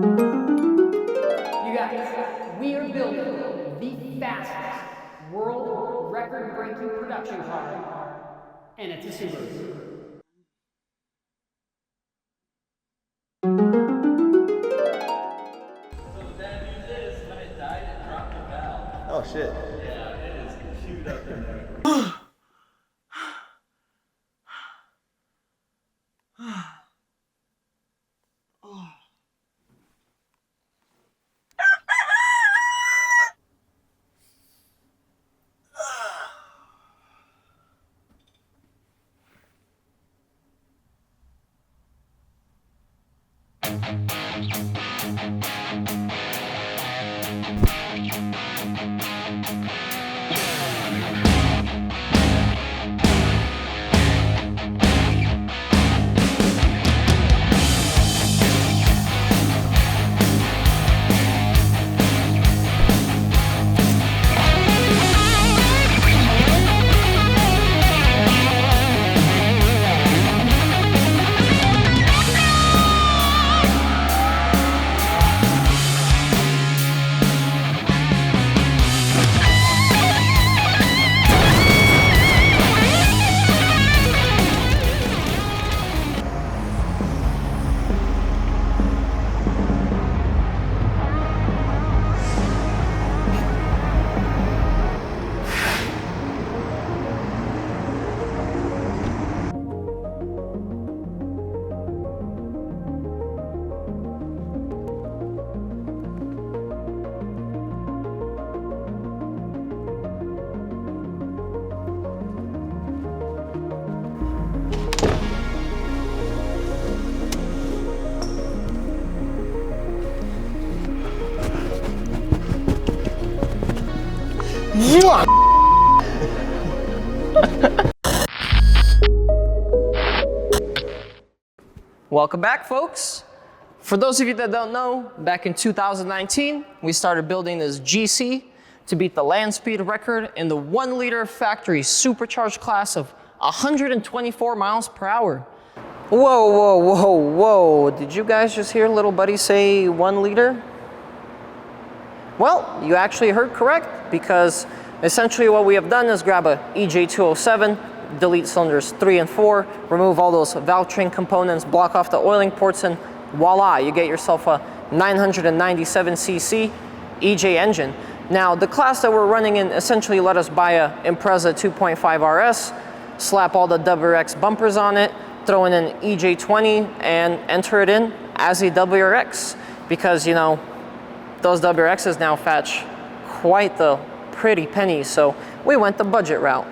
You guys, we are building the fastest world record-breaking production car, and it's a Subaru. Oh shit. Yeah, it is queued up in there. Welcome back, folks. For those of you that don't know, back in 2019, we started building this GC to beat the land speed record in the 1-liter factory supercharged class of 124 miles per hour. Whoa, whoa, whoa, whoa. Did you guys just hear little buddy say 1 liter? Well, you actually heard correct, because essentially what we have done is grab a EJ207, delete cylinders 3 and 4, remove all those valve train components, block off the oiling ports, and voila, you get yourself a 997cc EJ engine. Now, the class that we're running in essentially let us buy a Impreza 2.5 RS, slap all the WRX bumpers on it, throw in an EJ20, and enter it in as a WRX, because, you know, those WRXs now fetch quite the pretty pennies, so we went the budget route.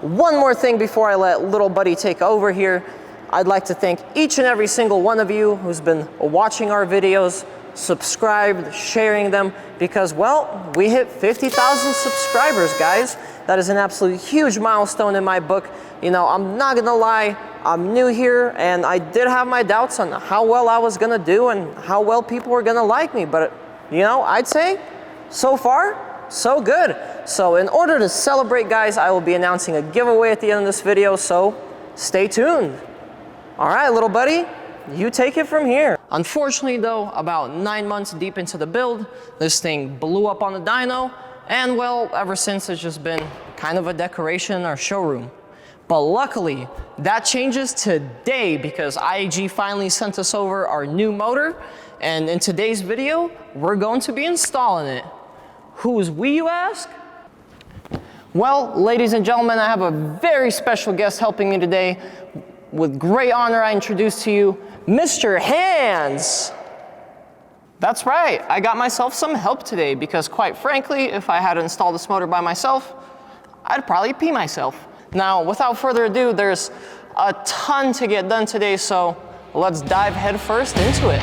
One more thing before I let little buddy take over here. I'd like to thank each and every single one of you who's been watching our videos, subscribed, sharing them, because, well, we hit 50,000 subscribers, guys. That is an absolute huge milestone in my book. You know, I'm not gonna lie, I'm new here, and I did have my doubts on how well I was gonna do and how well people were gonna like me, but, you know, I'd say, so far, so good. So in order to celebrate, guys, I will be announcing a giveaway at the end of this video, so stay tuned. All right, little buddy, you take it from here. Unfortunately though, about 9 months deep into the build, this thing blew up on the dyno, and well, ever since it's just been kind of a decoration in our showroom. But luckily, that changes today, because IAG finally sent us over our new motor, and in today's video, we're going to be installing it. Who's we, you ask? Well, ladies and gentlemen, I have a very special guest helping me today. With great honor, I introduce to you Mr. Hands. That's right, I got myself some help today, because quite frankly, if I had to install this motor by myself, I'd probably pee myself. Now, without further ado, there's a ton to get done today, so let's dive headfirst into it.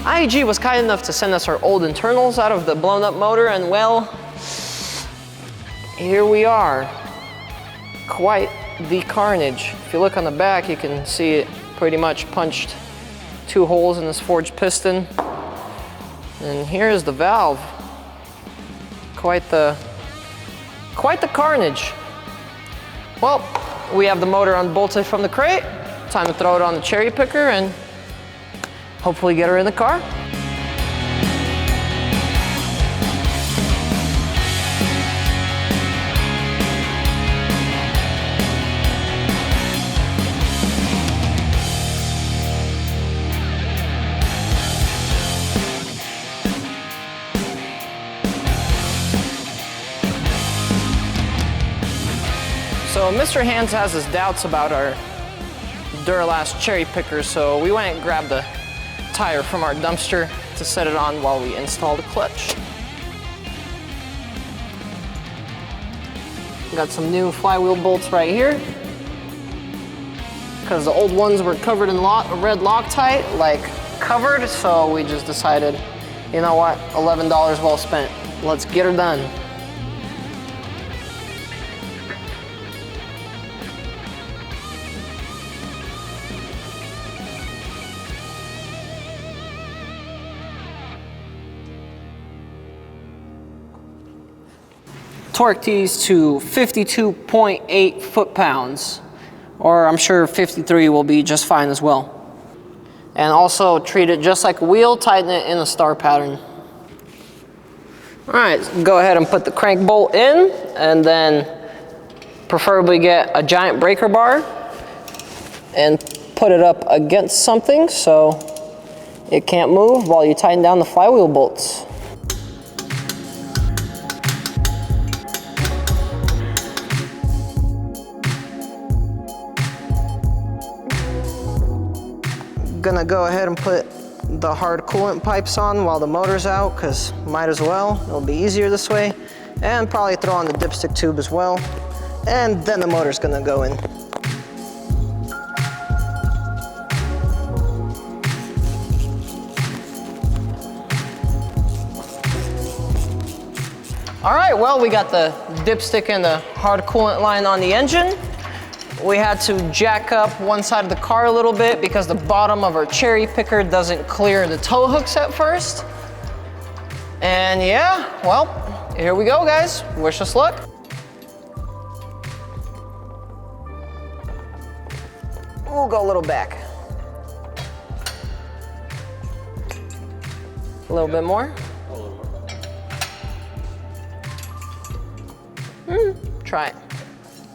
IAG was kind enough to send us our old internals out of the blown up motor, and well, here we are. Quite the carnage. If you look on the back, you can see it pretty much punched 2 holes in this forged piston. And here's the valve. Quite the carnage. Well, we have the motor unbolted from the crate. Time to throw it on the cherry picker and hopefully get her in the car. So Mr. Hands has his doubts about our Duralast cherry picker, so we went and grabbed a tire from our dumpster to set it on while we install the clutch. Got some new flywheel bolts right here, because the old ones were covered in red Loctite, like covered, so we just decided, you know what, $11 well spent. Let's get her done. Torque these to 52.8 foot-pounds, or I'm sure 53 will be just fine as well. And also treat it just like a wheel, tighten it in a star pattern. All right, go ahead and put the crank bolt in, and then preferably get a giant breaker bar and put it up against something so it can't move while you tighten down the flywheel bolts. Gonna go ahead and put the hard coolant pipes on while the motor's out, because might as well, it'll be easier this way. And probably throw on the dipstick tube as well. And then the motor's gonna go in. All right, well, we got the dipstick and the hard coolant line on the engine. We had to jack up one side of the car a little bit because the bottom of our cherry picker doesn't clear the tow hooks at first. And yeah, well, here we go, guys. Wish us luck. We'll go a little back. A little bit more. Try it.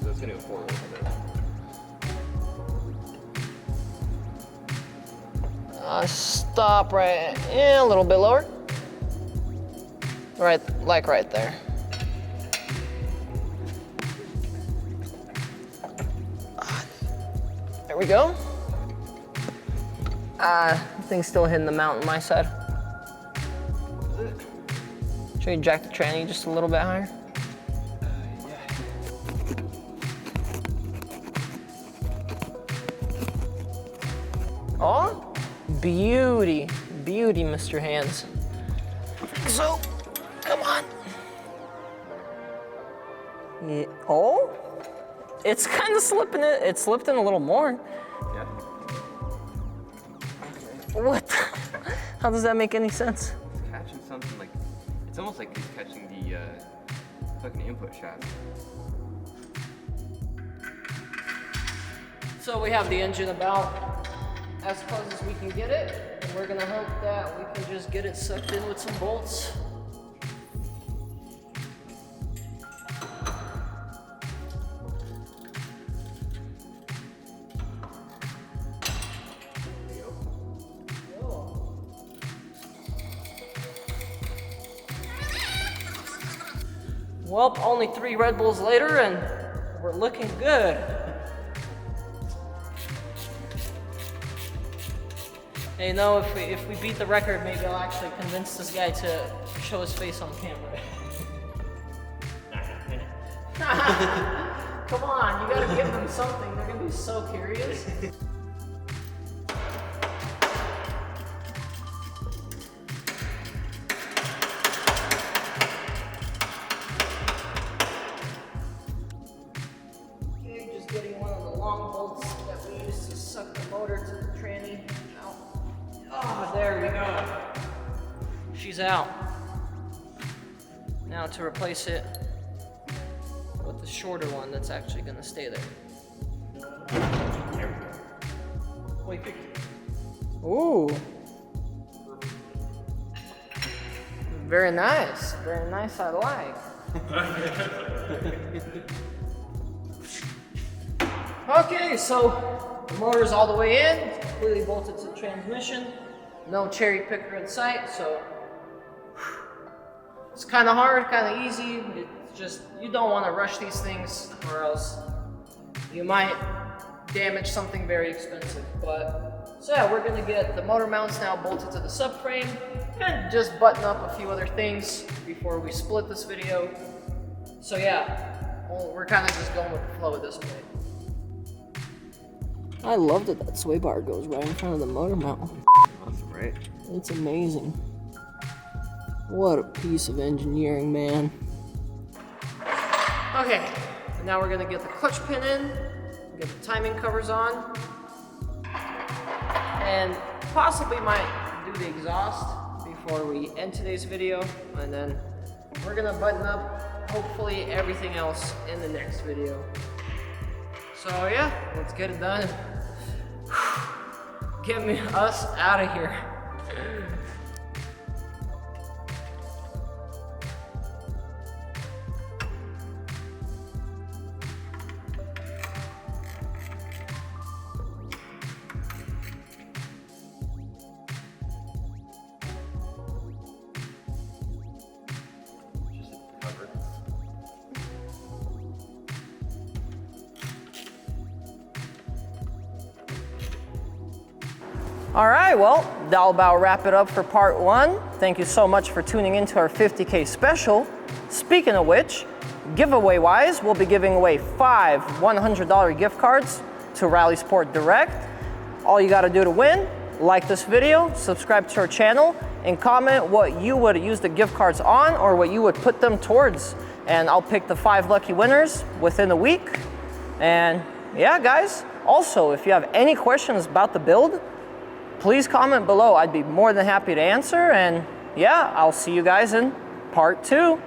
So it's gonna go forward a little bit. Stop right, yeah, a little bit lower. Right, like right there. There we go. Thing's still hitting the mount on my side. Should we jack the tranny just a little bit higher? Oh, beauty, beauty, Mr. Hands. So, come on. Yeah. Oh, it's kind of slipping it. It slipped in a little more. Yeah. What? How does that make any sense? It's catching something like, it's almost like he's catching the fucking input shaft. So we have the engine about as close as we can get it. And we're gonna hope that we can just get it sucked in with some bolts. Well, only 3 Red Bulls later and we're looking good. Hey, you know, if we beat the record, maybe I'll actually convince this guy to show his face on camera. Come on, you gotta give them something. They're gonna be so curious. Okay, just getting one of the long bolts that we used to suck the motor to the tranny out. Oh, there we go. She's out. Now to replace it with the shorter one that's actually gonna stay there. Wait. Ooh. Very nice. Very nice, I like. Okay, so the motor's all the way in, it's completely bolted to the transmission. No cherry picker in sight, so it's kind of hard, kind of easy. It's just, you don't want to rush these things or else you might damage something very expensive. But, so yeah, we're gonna get the motor mounts now bolted to the subframe and just button up a few other things before we split this video. So yeah, we're kind of just going with the flow at this point. I love that sway bar goes right in front of the motor mount. Awesome, right? It's amazing. What a piece of engineering, man. Okay, now we're gonna get the clutch pin in, get the timing covers on, and possibly might do the exhaust before we end today's video, and then we're gonna button up hopefully everything else in the next video. So yeah, let's get it done. Get us out of here. All right, well, that'll about wrap it up for part 1. Thank you so much for tuning into our 50K special. Speaking of which, giveaway-wise, we'll be giving away 5 $100 gift cards to Rally Sport Direct. All you gotta do to win, like this video, subscribe to our channel, and comment what you would use the gift cards on or what you would put them towards. And I'll pick the 5 lucky winners within a week. And yeah, guys, also, if you have any questions about the build, please comment below. I'd be more than happy to answer. And yeah, I'll see you guys in part 2.